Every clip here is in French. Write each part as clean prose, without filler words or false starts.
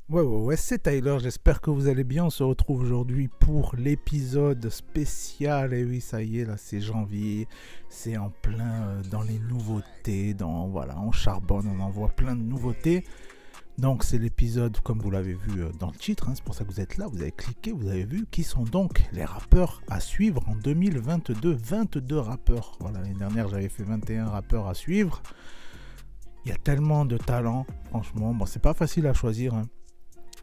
Ouais, c'est Tyler, j'espère que vous allez bien. On se retrouve aujourd'hui pour l'épisode spécial. Et oui, ça y est, là c'est janvier, c'est en plein dans les nouveautés, voilà, on charbonne, on envoie plein de nouveautés. Donc c'est l'épisode, comme vous l'avez vu dans le titre, hein, c'est pour ça que vous êtes là, vous avez cliqué, vous avez vu qui sont donc les rappeurs à suivre en 2022. 22 rappeurs, voilà, l'année dernière j'avais fait 21 rappeurs à suivre. Il y a tellement de talent, franchement, bon c'est pas facile à choisir, hein.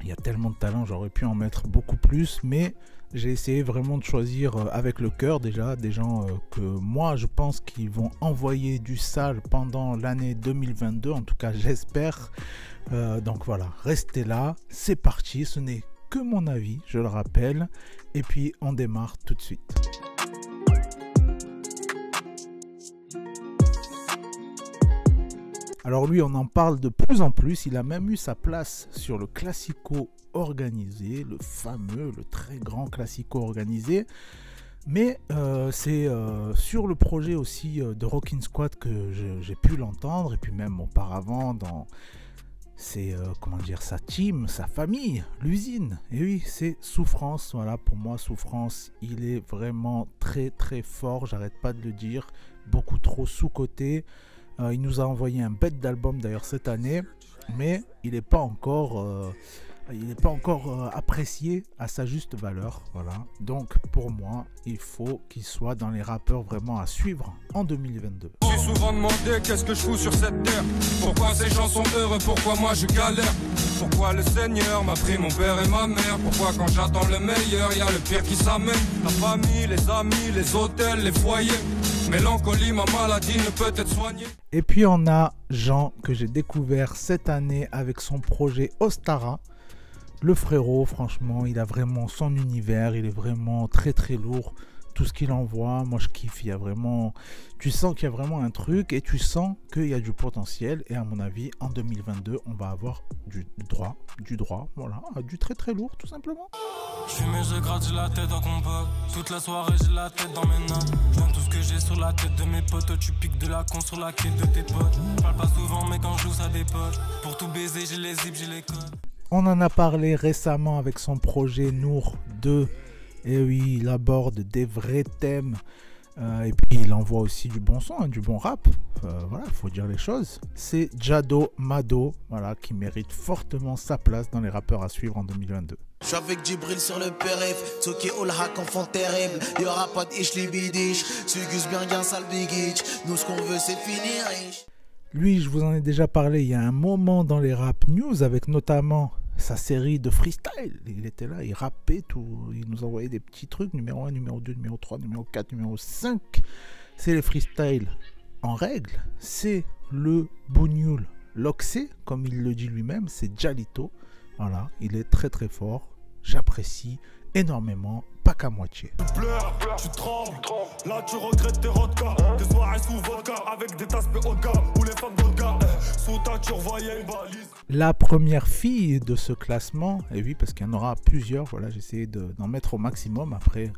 Il y a tellement de talent, j'aurais pu en mettre beaucoup plus, mais j'ai essayé vraiment de choisir avec le cœur déjà, des gens que moi je pense qu'ils vont envoyer du sale pendant l'année 2022, en tout cas j'espère. Donc voilà, restez là, c'est parti, ce n'est que mon avis, je le rappelle, et puis on démarre tout de suite. Alors lui, on en parle de plus en plus, il a même eu sa place sur le Classico organisé, le fameux, le très grand Classico organisé. Mais c'est sur le projet aussi de Rockin' Squad que j'ai pu l'entendre, et puis même auparavant dans comment dire, sa team, sa famille, l'usine. Et oui, c'est Souffrance, voilà, pour moi Souffrance, il est vraiment très très fort, j'arrête pas de le dire, beaucoup trop sous-coté. Il nous a envoyé un bête d'album d'ailleurs cette année, mais il n'est pas encore, apprécié à sa juste valeur. Voilà. Donc pour moi, il faut qu'il soit dans les rappeurs vraiment à suivre en 2022. J'ai souvent demandé qu'est-ce que je fous sur cette terre. Pourquoi ces gens sont heureux, pourquoi moi je galère. Pourquoi le Seigneur m'a pris mon père et ma mère. Pourquoi quand j'attends le meilleur, y a le pire qui s'amène. La famille, les amis, les hôtels, les foyers. Mélancolie, ma maladie ne peut être soignée. Et puis on a Jean que j'ai découvert cette année avec son projet Ostara. Le frérot, franchement, il a vraiment son univers, il est vraiment très très lourd. Tout ce qu'il envoie, moi je kiffe, il y a vraiment, tu sens qu'il y a vraiment un truc et tu sens qu'il y a du potentiel. Et à mon avis, en 2022, on va avoir du droit, voilà, du très très lourd tout simplement. Je fume et je gratte, j'ai la tête en combat. Toute la soirée, j'ai la tête dans mes notes. Je donne tout ce que j'ai sur la tête de mes potes. Tu piques de la con sur la quête de tes potes. Je parle pas souvent, mais quand je joue, ça dépote. Pour tout baiser, j'ai les zips, j'ai les codes. On en a parlé récemment avec son projet Nour 2. Et oui, il aborde des vrais thèmes. Et puis il envoie aussi du bon son, hein, du bon rap. Voilà, il faut dire les choses. C'est Jado Mado, voilà, qui mérite fortement sa place dans les rappeurs à suivre en 2022. Je suis avec Djibril sur le périph', Tsoki ou le hack enfant terrible. Y'aura pas de ish libidish, Sugus bien gain sale bigitch. Nous ce qu'on veut c'est finir riche. Lui, je vous en ai déjà parlé il y a un moment dans les rap news, avec notamment sa série de freestyle. Il était là, il rappait tout, il nous envoyait des petits trucs, numéro 1, numéro 2, numéro 3, numéro 4, numéro 5. C'est les freestyles en règle, c'est le Bougnoul Loxé, comme il le dit lui-même, c'est Jalito. Voilà, il est très très fort, j'apprécie énormément, pas qu'à moitié. Tu pleures, tu trembles, là tu regrettes tes rodkas. Des soirées sous vodka, avec des tasses haut de gamme, ou les femmes haut de gamme. Sous ta tu revoyais une balise. La première fille de ce classement, et oui parce qu'il y en aura plusieurs, voilà, j'ai essayé d'en mettre au maximum, après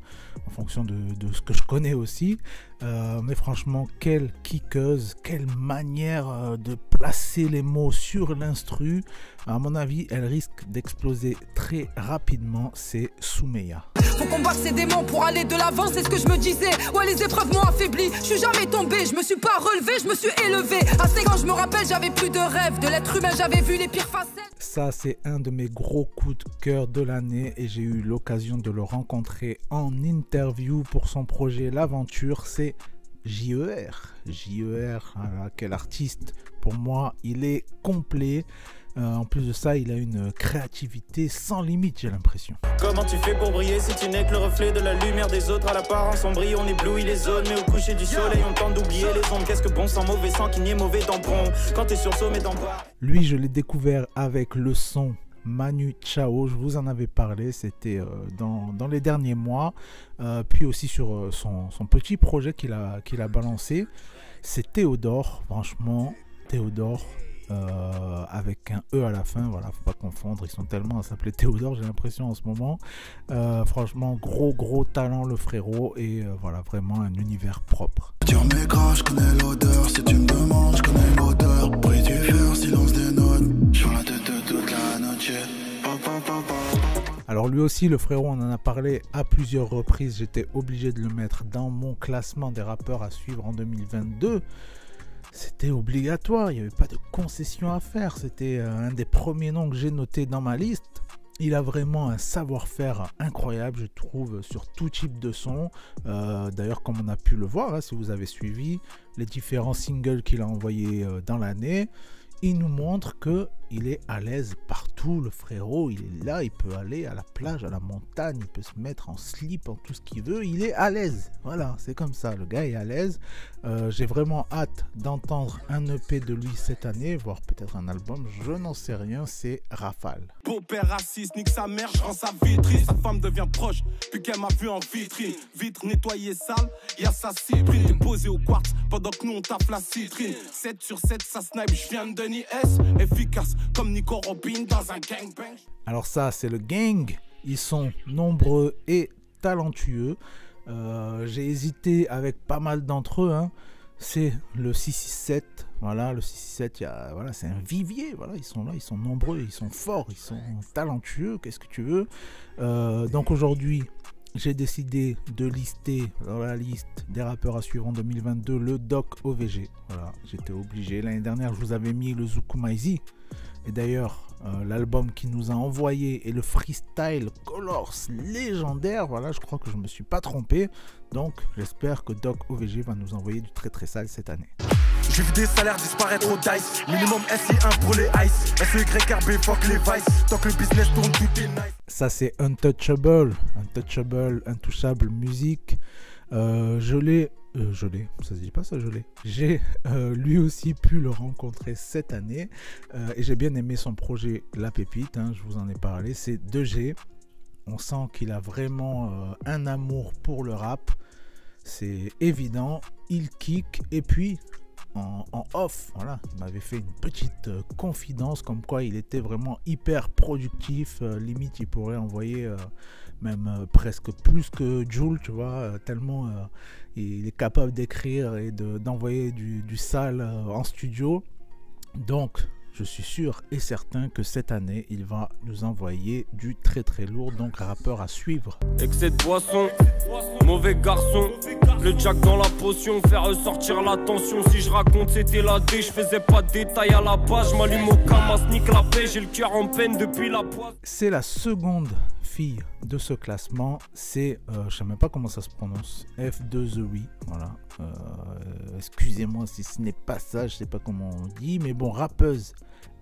en fonction de ce que je connais aussi, mais franchement quelle kickeuse, quelle manière de placer les mots sur l'instru. À mon avis elle risque d'exploser très rapidement, c'est Soumeya. Faut combattre ces démons pour aller de l'avant, c'est ce que je me disais. Ouais, les épreuves m'ont affaibli, je suis jamais tombé, je me suis pas relevé, je me suis élevé. À 5 ans, je me rappelle, j'avais plus de rêves. De l'être humain, j'avais vu les pires facettes. Ça, c'est un de mes gros coups de cœur de l'année et j'ai eu l'occasion de le rencontrer en interview pour son projet L'Aventure. C'est JER. JER, voilà, quel artiste. Pour moi, il est complet. En plus de ça, il a une créativité sans limite, j'ai l'impression. Comment tu fais pour briller si tu n'es que le reflet de la lumière des autres? À l'apparence on brille, on éblouit les zones, mais au coucher du soleil on tente d'oublier les ondes. Qu'est-ce que bon sang, mauvais sang, qui n'y est mauvais tampon. Quand t'es sur sommet d'en bas. Lui, je l'ai découvert avec le son Manu Chao, je vous en avais parlé, c'était dans les derniers mois, puis aussi sur son petit projet qu'il a balancé, c'est Théodore. Franchement, Théodore, avec un E à la fin, voilà, faut pas confondre, ils sont tellement à s'appeler Théodore, j'ai l'impression en ce moment. Franchement, gros talent le frérot, et voilà, vraiment un univers propre. Dire mes gras, je connais l'odeur, si tu me demandes, je connais l'odeur. Bruit du fer, silence des notes, sur la tête de toute la noche. Alors lui aussi, le frérot, on en a parlé à plusieurs reprises. J'étais obligé de le mettre dans mon classement des rappeurs à suivre en 2022. C'était obligatoire, il n'y avait pas de concession à faire. C'était un des premiers noms que j'ai noté dans ma liste. Il a vraiment un savoir-faire incroyable, je trouve, sur tout type de son. D'ailleurs, comme on a pu le voir, hein, si vous avez suivi les différents singles qu'il a envoyés dans l'année, il nous montre qu'il est à l'aise partout, le frérot. Il est là, il peut aller à la plage, à la montagne, il peut se mettre en slip, en tout ce qu'il veut. Il est à l'aise. Voilà, c'est comme ça, le gars est à l'aise. J'ai vraiment hâte d'entendre un EP de lui cette année, voire peut-être un album, je n'en sais rien, c'est Rafale. Beau-père raciste, nique sa mère, je rends sa vitrine. Sa femme devient proche, puis qu'elle m'a vu en vitrine. Vitre nettoyée sale, y'a sa cyprine. T'es posé au quartz, pendant que nous on tape la citrine. 7 sur 7, ça snipe, je viens de Denis S. Efficace, comme Nico Robin dans un gangbang. Alors ça, c'est le gang. Ils sont nombreux et talentueux. J'ai hésité avec pas mal d'entre eux, hein. C'est le 667, voilà, le 667, voilà, c'est un vivier, voilà, ils sont là, ils sont nombreux, ils sont forts, ils sont talentueux, qu'est-ce que tu veux. Donc aujourd'hui, j'ai décidé de lister dans la liste des rappeurs à suivre en 2022 le Doc OVG, voilà, j'étais obligé. L'année dernière, je vous avais mis le Zukumaizi, et d'ailleurs, l'album qu'il nous a envoyé et le freestyle Colors légendaire, voilà, je crois que je me suis pas trompé. Donc j'espère que Doc OVG va nous envoyer du très très sale cette année. J'ai vu des salaires disparaître au dice. Minimum SI1 pour les ice. SYRB fuck les vices. Tant que le business tourne tout est nice. Ça c'est Untouchable, Intouchable musique. Je l'ai, ça se dit pas ça, j'ai lui aussi pu le rencontrer cette année et j'ai bien aimé son projet La Pépite, hein, je vous en ai parlé, c'est 2G. On sent qu'il a vraiment un amour pour le rap, c'est évident, il kick. Et puis en off, voilà, il m'avait fait une petite confidence comme quoi il était vraiment hyper productif, limite il pourrait envoyer même presque plus que Jul, tu vois, tellement il est capable d'écrire et d'envoyer du sale en studio. Donc je suis sûr et certain que cette année il va nous envoyer du très très lourd, donc rappeur à suivre. Excès de boisson, mauvais garçon, le jack dans la potion, faire ressortir la tension. Si je raconte c'était la D, je faisais pas de détails à la base, je m'allume au camas, nique la paix, j'ai le cœur en peine depuis la poisse. C'est la seconde fille de ce classement, c'est, je sais même pas comment ça se prononce, F2THE, voilà, excusez-moi si ce n'est pas ça, je sais pas comment on dit, mais bon, rappeuse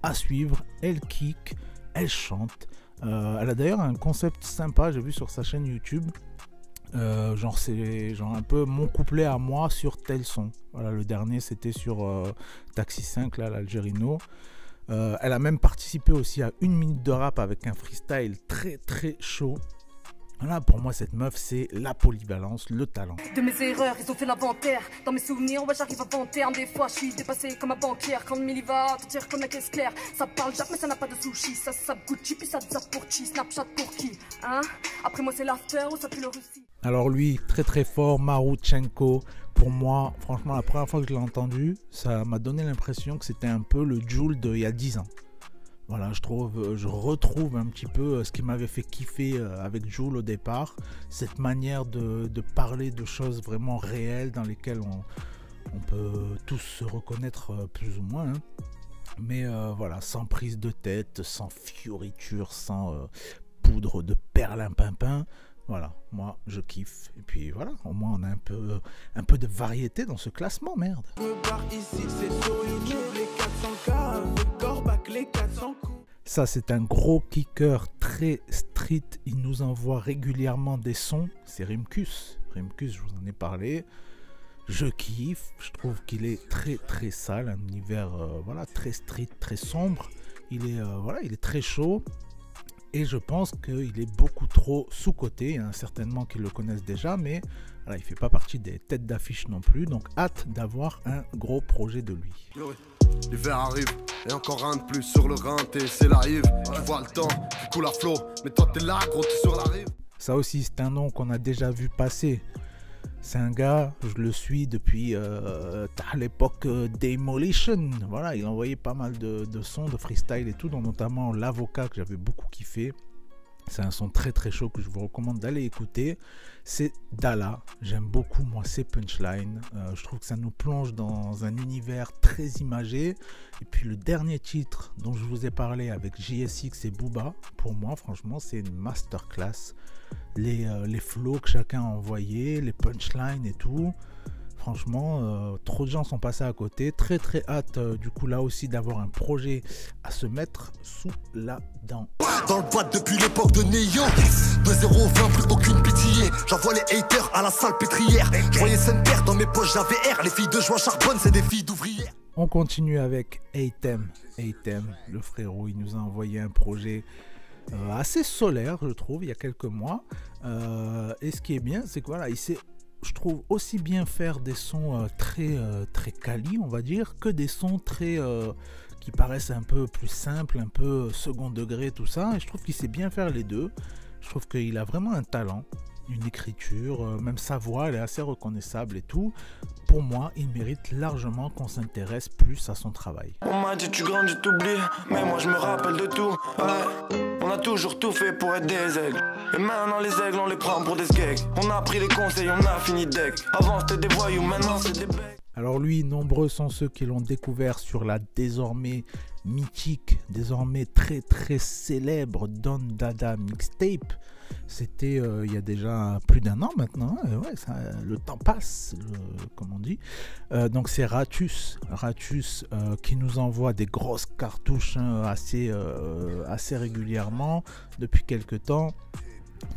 à suivre, elle kick, elle chante, elle a d'ailleurs un concept sympa, j'ai vu sur sa chaîne YouTube, genre c'est genre un peu mon couplet à moi sur tel son, voilà, le dernier c'était sur Taxi 5, là, l'Algérino. Elle a même participé aussi à 1 minute de rap avec un freestyle très très chaud. Voilà, pour moi cette meuf c'est la polyvalence, le talent. De mes erreurs, ils ont fait l'inventaire. Dans mes souvenirs, ouais, j'arrive à bon terme. Des fois, je suis dépassé comme un banquière. Quand le mille va, te tire comme la caisse claire. Ça parle Jacques, mais ça n'a pas de sushi. Ça sape Gucci, puis ça zappe pour chi. Snapchat pour qui, hein? Après moi, c'est l'after ou ça pue le Russie. Alors lui, très très fort, Marutchenko. Pour moi, franchement, la première fois que je l'ai entendu, ça m'a donné l'impression que c'était un peu le Jul d'il y a 10 ans. Voilà, je retrouve un petit peu ce qui m'avait fait kiffer avec Jul au départ. Cette manière de parler de choses vraiment réelles dans lesquelles on peut tous se reconnaître plus ou moins. Hein. Mais voilà, sans prise de tête, sans fioriture, sans poudre de perlimpinpin. Voilà, moi je kiffe. Et puis voilà, au moins on a un peu de variété dans ce classement, merde. Ça c'est un gros kicker très street, il nous envoie régulièrement des sons, c'est Rimkus, je vous en ai parlé. Je kiffe, je trouve qu'il est très très sale, un univers voilà, très street, très sombre. Il est, voilà, il est très chaud. Et je pense qu'il est beaucoup trop sous-coté. Il y en a certainement qui le connaissent déjà, mais voilà, il ne fait pas partie des têtes d'affiche non plus. Donc hâte d'avoir un gros projet de lui. L'hiver arrive, et encore un de plus sur le Rhin, c'est la rive. Tu vois le temps, tu coules à flot, mais toi t'es là, gros, t'es sur la rive. Ça aussi, c'est un nom qu'on a déjà vu passer C'est un gars, je le suis depuis à l'époque Demolition. Voilà, il envoyait pas mal de sons, de freestyle et tout, dont notamment L'Avocat que j'avais beaucoup kiffé. C'est un son très très chaud que je vous recommande d'aller écouter. C'est Dala. J'aime beaucoup moi ces punchlines. Je trouve que ça nous plonge dans un univers très imagé. Et puis le dernier titre dont je vous ai parlé avec JSX et Booba, pour moi franchement c'est une masterclass. Les flows que chacun a envoyés, les punchlines et tout. Franchement, trop de gens sont passés à côté. Très très hâte du coup là aussi d'avoir un projet à se mettre sous la dent. Dans le boîte depuis l'époque de Néo, 2-0-20, plus aucune pitié. J'envoie les haters à la salle pétrière. Je voyais Sainte-Père dans mes poches, j'avais R. Les filles de joie charbonne, c'est des filles d'ouvrières. On continue avec Aytem. Aytem, le frérot, il nous a envoyé un projet assez solaire, je trouve, il y a quelques mois. Et ce qui est bien, c'est que voilà, il sait, je trouve, aussi bien faire des sons très quali, on va dire, que des sons très qui paraissent un peu plus simples, un peu second degré, tout ça. Et je trouve qu'il sait bien faire les deux. Je trouve qu'il a vraiment un talent, une écriture, même sa voix, elle est assez reconnaissable et tout. Pour moi, il mérite largement qu'on s'intéresse plus à son travail. On m'a dit tu grandis, t'oublies, mais moi je me rappelle de tout. Ouais. On a toujours tout fait pour être des aigles. Et maintenant les aigles on les prend pour des skegs. On a pris les conseils, on a fini deck. Avant c'était des voyous, maintenant c'est des becs. Alors lui, nombreux sont ceux qui l'ont découvert sur la désormais mythique, désormais très très célèbre Don Dada mixtape. C'était il y a déjà plus d'un an maintenant, hein, ouais, ça, le temps passe, comme on dit. Donc c'est Ratus qui nous envoie des grosses cartouches assez régulièrement depuis quelques temps.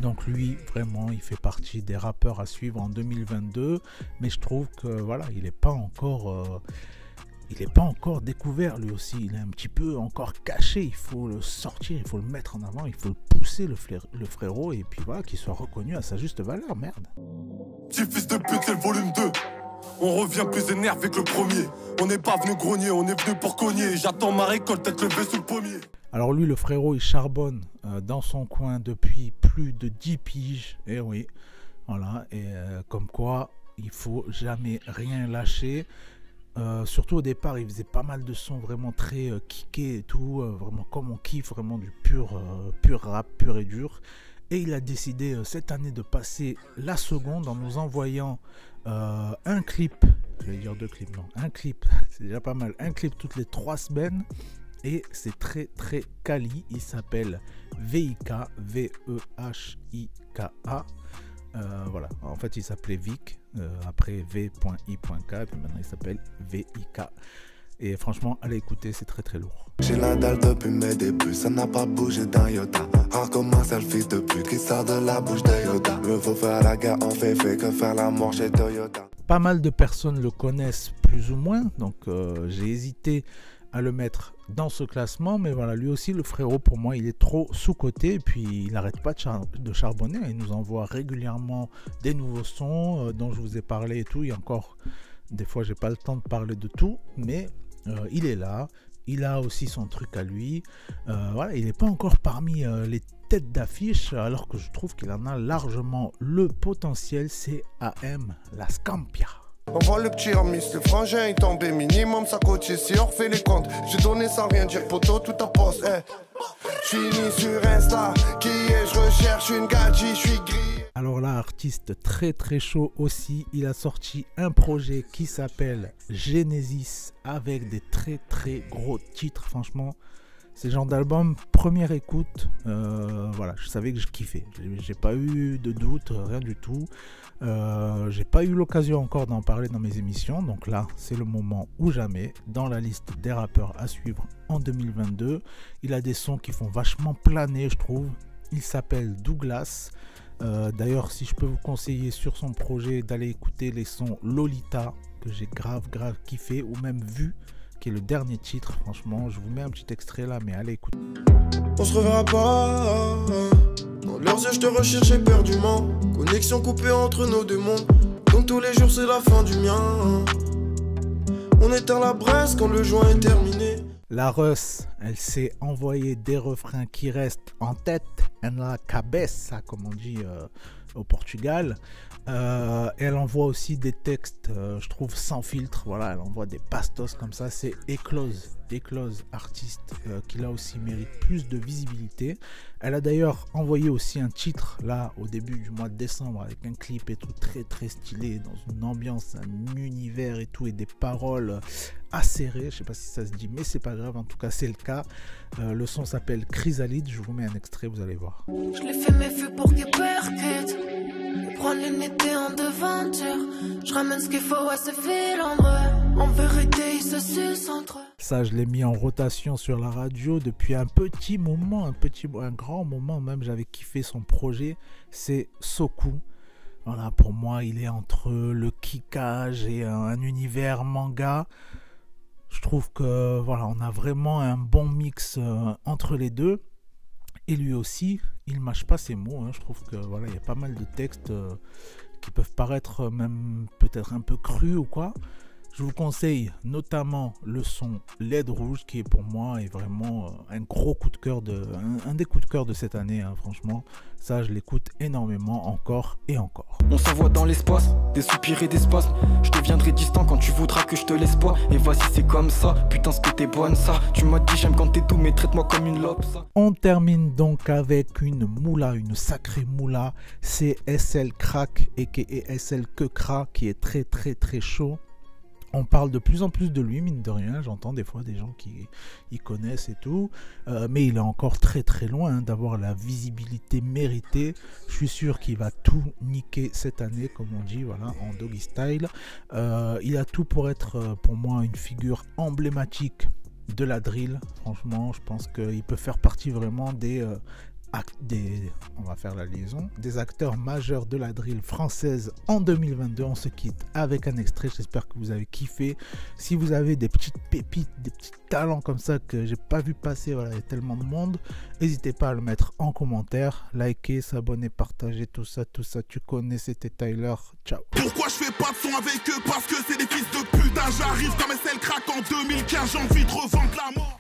Donc lui, vraiment, il fait partie des rappeurs à suivre en 2022, mais je trouve que voilà, il n'est pas encore découvert lui aussi, il est un petit peu encore caché, il faut le sortir, il faut le mettre en avant, il faut le pousser le frérot, et puis voilà, qu'il soit reconnu à sa juste valeur, merde. Petit fils de pute, c'est le volume 2. On revient plus énervé que le premier. On n'est pas venu grogner, on est venu pour cogner. J'attends ma récolte, tête levée sous le pommier. Alors lui, le frérot, il charbonne dans son coin depuis plus de 10 piges, et oui, voilà, et comme quoi, il faut jamais rien lâcher. Surtout au départ, il faisait pas mal de sons vraiment très kickés et tout, vraiment comme on kiffe, vraiment du pur rap, pur et dur. Et il a décidé cette année de passer la seconde en nous envoyant un clip, je vais dire 2 clips, non, un clip, c'est déjà pas mal, un clip toutes les 3 semaines. Et c'est très très quali, il s'appelle VIK, V-E-H-I-K-A. Voilà, en fait il s'appelait Vic, après V.I.K, puis maintenant il s'appelle VIK. Et franchement, allez écouter, c'est très très lourd. J'ai la dalle depuis mes débuts, ça n'a pas bougé d'un iota. Ah, comment ça le fils de pute qui sort de la bouche de Yoda. Me faut faire la guerre en fait que faire l'amour chez Toyota. Pas mal de personnes le connaissent plus ou moins, donc j'ai hésité à le mettre dans ce classement, mais voilà, lui aussi, le frérot, pour moi, il est trop sous-coté, et puis il n'arrête pas de charbonner, il nous envoie régulièrement des nouveaux sons dont je vous ai parlé et tout. Il y a encore des fois, j'ai pas le temps de parler de tout, mais il est là, il a aussi son truc à lui, voilà, il n'est pas encore parmi les têtes d'affiche, alors que je trouve qu'il en a largement le potentiel. C'est AM, la Scampia. On voit le petit Hermis, le frangin est tombé minimum, ça coûte ici, on refait les comptes. J'ai donné sans rien dire, poteau, tout à poste, Je suis mis sur Insta, qui est, je recherche une gadji, je suis gris. Alors là, artiste très très chaud aussi, il a sorti un projet qui s'appelle Genesis, avec des très très gros titres, franchement. C'est le genre d'album, première écoute, voilà, je savais que je kiffais, j'ai pas eu de doute, rien du tout. J'ai pas eu l'occasion encore d'en parler dans mes émissions, donc là c'est le moment ou jamais. Dans la liste des rappeurs à suivre en 2022, il a des sons qui font vachement planer, je trouve. Il s'appelle Douglas. D'ailleurs, si je peux vous conseiller sur son projet d'aller écouter les sons Lolita, que j'ai grave kiffé, ou même Vu, qui est le dernier titre. Franchement, je vous mets un petit extrait là, mais allez écouter. On se reverra pas. Dans leurs yeux je te recherche éperdument. Connexion coupée entre nos deux mondes. Comme tous les jours c'est la fin du mien. On éteint la braise quand le joint est terminé. La Russ, elle s'est envoyé des refrains qui restent en tête, en la cabeza, comme on dit au Portugal. Et elle envoie aussi des textes, je trouve, sans filtre. Voilà, elle envoie des bastos comme ça. C'est Eclose, artiste qui là aussi mérite plus de visibilité. Elle a d'ailleurs envoyé aussi un titre là au début du mois de décembre avec un clip et tout très très stylé, dans une ambiance, un univers et tout, et des paroles acérées. Je sais pas si ça se dit, mais c'est pas grave, en tout cas c'est le cas. Le son s'appelle Chrysalide, je vous mets un extrait, vous allez voir. Je l'ai fait mes feux pour qu'il percute. Prendre l'unité en devanture. Je ramène ce qu'il faut à ce filandre. En vérité, ils se sucent entre eux. Ça, je l'ai mis en rotation sur la radio depuis un petit moment, un grand moment même. J'avais kiffé son projet. C'est Soku. Voilà, pour moi, il est entre le kickage et un univers manga. Je trouve que voilà, on a vraiment un bon mix entre les deux. Et lui aussi, il mâche pas ses mots. Hein. Je trouve que voilà, il y a pas mal de textes qui peuvent paraître même peut-être un peu crus ou quoi. Je vous conseille notamment le son LED Rouge qui est pour moi est vraiment un gros coup de cœur un des coups de cœur de cette année, hein, franchement. Ça, je l'écoute énormément encore et encore. On s'envoie dans l'espace, des soupirs et des spasmes. Je deviendrai distant quand tu voudras que je te laisse pas. Et voici c'est comme ça, putain ce que t'es bonne ça. Tu m'as dit j'aime quand t'es doux mais traite-moi comme une lope ça. On termine donc avec une moula, une sacrée moula. C'est SL Crack et SL Kekra qui est très très très chaud. On parle de plus en plus de lui, mine de rien. J'entends des fois des gens qui y connaissent et tout. Mais il est encore très très loin d'avoir la visibilité méritée. Je suis sûr qu'il va tout niquer cette année, comme on dit, voilà, en doggy style. Il a tout pour être, pour moi, une figure emblématique de la drill. Franchement, je pense qu'il peut faire partie vraiment on va faire la liaison, des acteurs majeurs de la drill française en 2022. On se quitte avec un extrait, j'espère que vous avez kiffé. Si vous avez des petites pépites, des petits talents comme ça que j'ai pas vu passer, voilà, il y a tellement de monde, n'hésitez pas à le mettre en commentaire, liker, s'abonner, partager, tout ça, tu connais, c'était Tyler, ciao. Pourquoi je fais pas de son avec eux? Parce que c'est des fils de putain, j'arrive comme SL Crack en 2015, j'ai envie de revendre la mort.